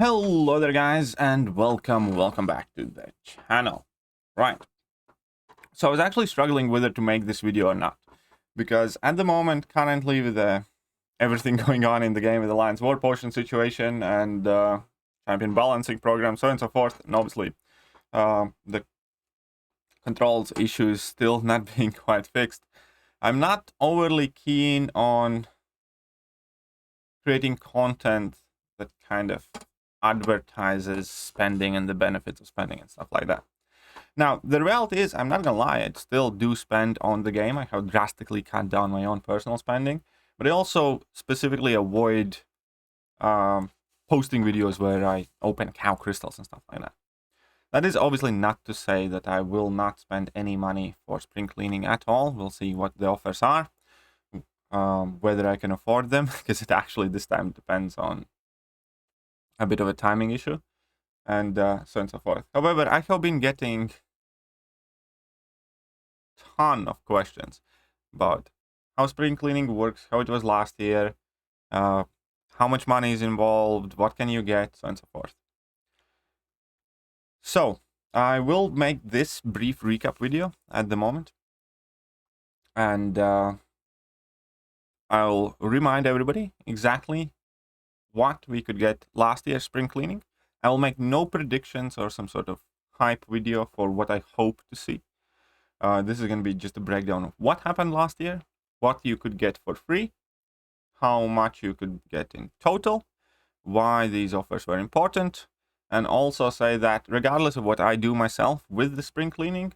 Hello there guys, and welcome back to the channel. Right, so I was actually struggling whether to make this video or not, because at the moment, currently with everything going on in the game with the Alliance War Potion situation and champion balancing program, so on and so forth, and obviously the controls issues still not being quite fixed, I'm not overly keen on creating content that kind of advertises spending and the benefits of spending and stuff like that. Now, the reality is, I'm not gonna lie, I still do spend on the game. I have drastically cut down my own personal spending, but I also specifically avoid posting videos where I open cow crystals and stuff like that. That is obviously not to say that I will not spend any money for spring cleaning at all. We'll see what the offers are, whether I can afford them, because it actually this time depends on a bit of a timing issue, and so on and so forth. However, I have been getting a ton of questions about how spring cleaning works, how it was last year, how much money is involved, what can you get, so on and so forth. So I will make this brief recap video at the moment, and I'll remind everybody exactly what we could get last year's spring cleaning. I will make no predictions or some sort of hype video for what I hope to see. This is going to be just a breakdown of what happened last year, what you could get for free, how much you could get in total, why these offers were important, and also say that regardless of what I do myself with the spring cleaning,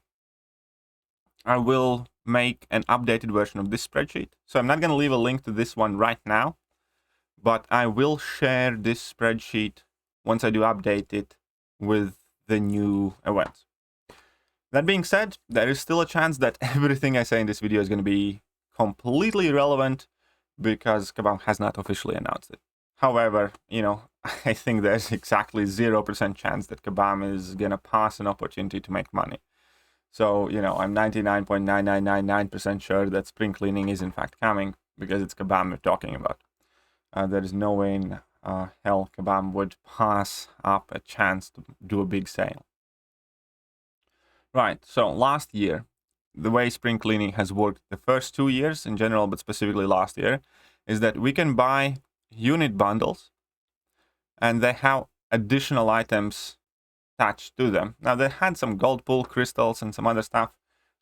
I will make an updated version of this spreadsheet. So I'm not going to leave a link to this one right now, but I will share this spreadsheet once I do update it with the new events. That being said, there is still a chance that everything I say in this video is going to be completely irrelevant because Kabam has not officially announced it. However, you know, I think there's exactly 0% chance that Kabam is going to pass an opportunity to make money. So, you know, I'm 99.9999% sure that spring cleaning is in fact coming because it's Kabam we're talking about. There is no way in hell Kabam would pass up a chance to do a big sale. Right, so last year, the way spring cleaning has worked the first 2 years in general, but specifically last year, is that we can buy unit bundles and they have additional items attached to them. Now, they had some gold pool crystals and some other stuff.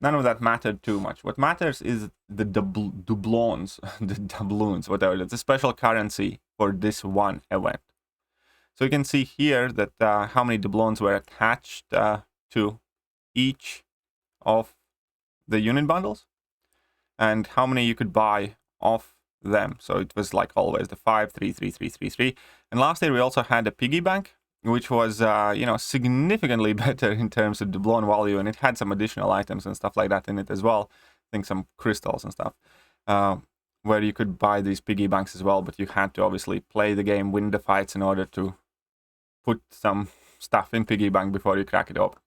None of that mattered too much. What matters is the doubloons, the doubloons, whatever. It's a special currency for this one event. So you can see here that how many doubloons were attached to each of the unit bundles and how many you could buy off them. So it was like always the 5, 3, 3, 3, 3, 3. And last year we also had a piggy bank, which was, you know, significantly better in terms of doubloon value, and it had some additional items and stuff like that in it as well. I think some crystals and stuff, where you could buy these piggy banks as well, but you had to obviously play the game, win the fights in order to put some stuff in piggy bank before you crack it open.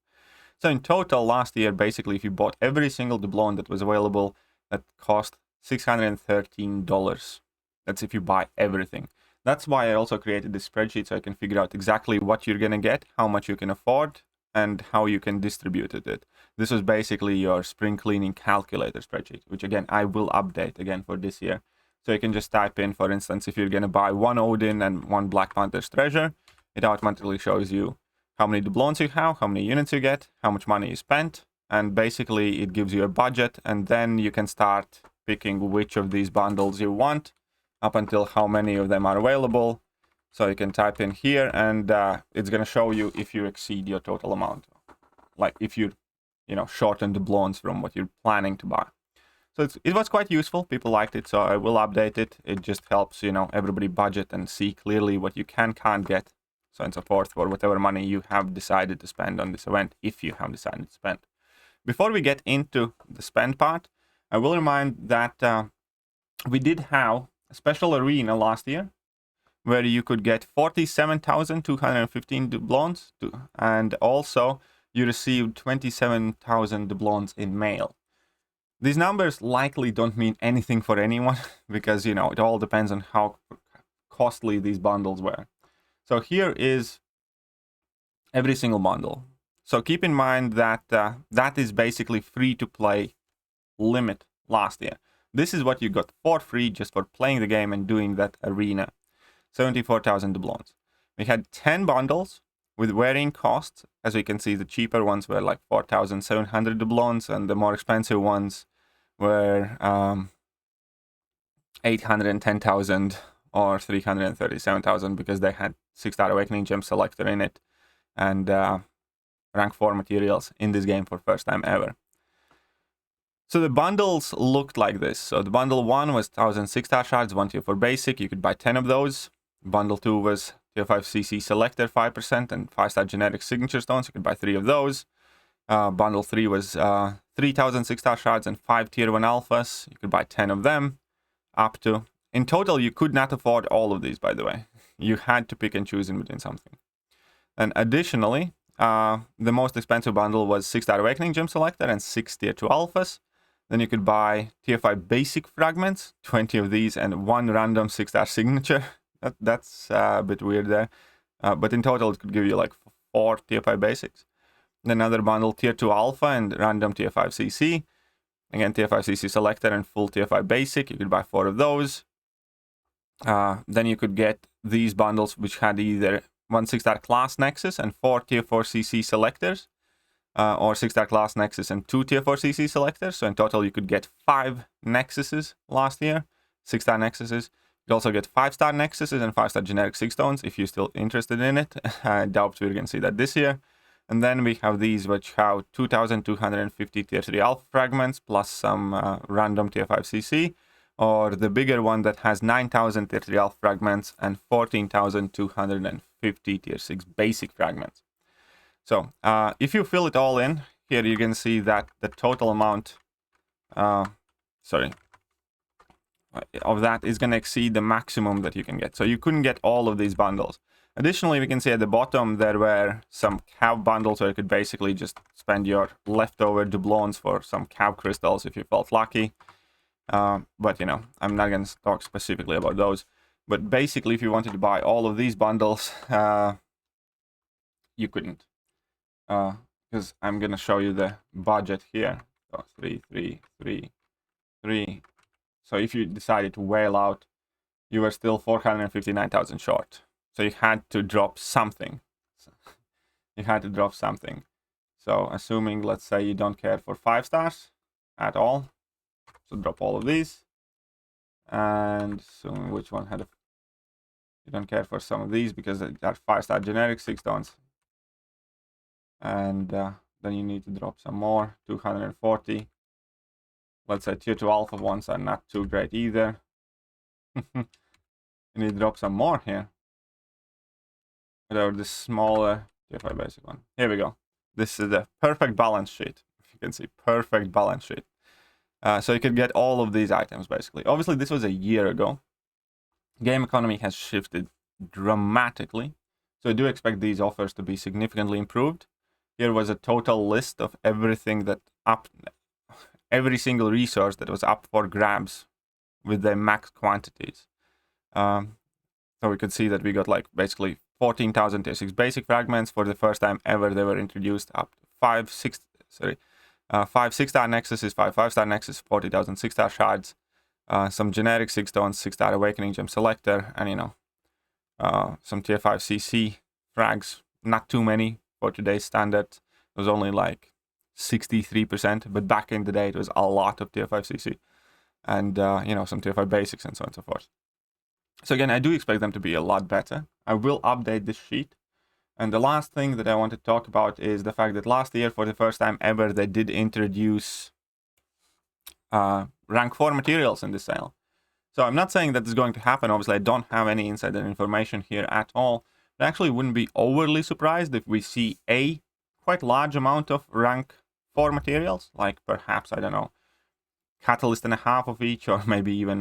So in total, last year, basically, if you bought every single doubloon that was available, that cost $613. That's if you buy everything. That's why I also created this spreadsheet, so I can figure out exactly what you're going to get, how much you can afford, and how you can distribute it. This was basically your spring cleaning calculator spreadsheet, which again, I will update again for this year. So you can just type in, for instance, if you're going to buy 1 Odin and 1 Black Panther's treasure, it automatically shows you how many doubloons you have, how many units you get, how much money you spent, and basically it gives you a budget, and then you can start picking which of these bundles you want, up until how many of them are available. So you can type in here and it's going to show you if you exceed your total amount, like if you know, shorten the doubloons from what you're planning to buy. So it was quite useful. People liked it, so I will update it. It just helps, you know, everybody budget and see clearly what you can't get, so on and so forth, for whatever money you have decided to spend on this event, if you have decided to spend. Before we get into the spend part, I will remind that we did have a special arena last year where you could get 47,215 doubloons, and also you received 27,000 doubloons in mail. These numbers likely don't mean anything for anyone because, you know, it all depends on how costly these bundles were. So here is every single bundle. So keep in mind that that is basically free to play limit last year. This is what you got for free just for playing the game and doing that arena. 74,000 doubloons. We had 10 bundles with varying costs. As we can see, the cheaper ones were like 4,700 doubloons, and the more expensive ones were 810,000 or 337,000 because they had 6-star Awakening Gem Selector in it and rank 4 materials in this game for first time ever. So the bundles looked like this. So the bundle 1 was 1,000 6-star shards, 1 tier 4 basic. You could buy 10 of those. Bundle 2 was tier 5 CC selector 5% and 5-star generic signature stones. You could buy 3 of those. Bundle 3 was 3,000 6-star shards and 5 tier 1 alphas. You could buy 10 of them up to. In total, you could not afford all of these, by the way. You had to pick and choose in between something. And additionally, the most expensive bundle was 6-star Awakening Gem Selector and 6 tier 2 alphas. Then you could buy tier 5 basic fragments, 20 of these, and 1 random 6-star signature. That's a bit weird there. But in total, it could give you like 4 tier 5 basics. Then another bundle, tier 2 alpha and random tier 5 CC. Again, tier 5 CC selector and full tier 5 basic. You could buy 4 of those. Then you could get these bundles, which had either 1 6-star class nexus and 4 tier 4 CC selectors. Or 6-star class nexus and 2 tier 4 CC selectors. So in total, you could get 5 nexuses last year, 6-star nexuses. You also get 5-star nexuses and 5-star generic 6 stones if you're still interested in it. I doubt we're going to see that this year. And then we have these, which have 2,250 tier 3 alpha fragments plus some random tier 5 CC. Or the bigger one that has 9,000 tier 3 alpha fragments and 14,250 tier 6 basic fragments. So if you fill it all in, here you can see that the total amount, of that is going to exceed the maximum that you can get. So you couldn't get all of these bundles. Additionally, we can see at the bottom there were some cav bundles where you could basically just spend your leftover doubloons for some cav crystals if you felt lucky. But, you know, I'm not going to talk specifically about those. But basically, if you wanted to buy all of these bundles, you couldn't. Because I'm going to show you the budget here. So 3, 3, 3, 3. So if you decided to whale out, you were still 459,000 short. So you had to drop something. You had to drop something. So assuming, let's say, you don't care for 5 stars at all. So drop all of these. And assuming which one had a... You don't care for some of these because they are 5-star generic 6 stones. And then you need to drop some more, 240. Let's say tier 2 alpha ones are not too great either. You need to drop some more here. Whatever this smaller tier 5 basic one. Here we go. This is the perfect balance sheet. If you can see, perfect balance sheet. So you could get all of these items basically. Obviously, this was a year ago. Game economy has shifted dramatically. So I do expect these offers to be significantly improved. Here was a total list of everything that every single resource that was up for grabs with their max quantities. So we could see that we got like basically 14,000 tier 6 basic fragments for the first time ever. They were introduced up to 5 6-star nexuses, 5 5-star nexuses, 40,000 6-star shards, some generic 6 stones, 6-star Awakening Gem Selector, and you know, some tier 5 CC frags. Not too many for today's standard. It was only like 63%, but back in the day it was a lot of tier 5 CC, and you know, some tier 5 basics and so on and so forth. So again, I do expect them to be a lot better. I will update this sheet. And the last thing that I want to talk about is the fact that last year, for the first time ever, they did introduce rank 4 materials in the sale. So I'm not saying that is going to happen. Obviously, I don't have any insider information here at all. I actually wouldn't be overly surprised if we see a quite large amount of rank 4 materials, like perhaps, I don't know, catalyst and a half of each, or maybe even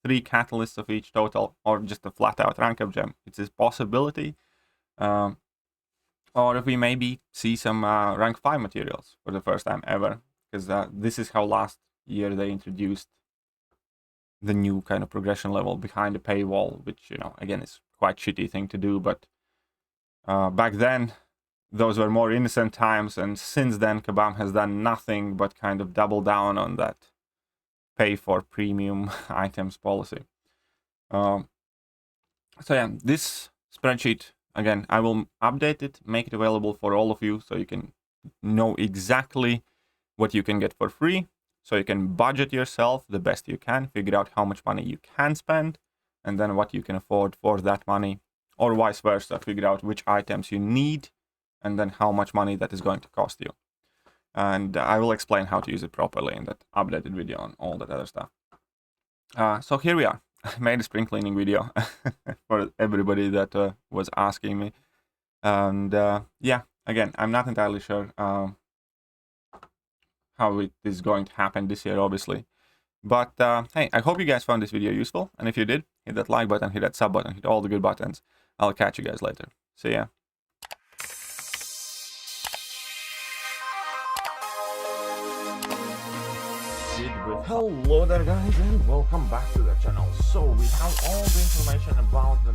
3 catalysts of each total, or just a flat out rank up gem. It's a possibility. Or if we maybe see some rank 5 materials for the first time ever, because this is how last year they introduced the new kind of progression level behind the paywall, which, you know, again, is quite shitty thing to do, but Back then, those were more innocent times, and since then, Kabam has done nothing but kind of double down on that pay for premium items policy. So yeah, this spreadsheet, again, I will update it, make it available for all of you so you can know exactly what you can get for free, so you can budget yourself the best you can, figure out how much money you can spend, and then what you can afford for that money, or vice versa, figure out which items you need, and then how much money that is going to cost you. And I will explain how to use it properly in that updated video and all that other stuff. So here we are. I made a spring cleaning video for everybody that was asking me. And yeah, again, I'm not entirely sure how it is going to happen this year, obviously. But hey, I hope you guys found this video useful. And if you did, hit that like button, hit that sub button, hit all the good buttons. I'll catch you guys later. See ya. Hello there guys and welcome back to the channel. So we have all the information about the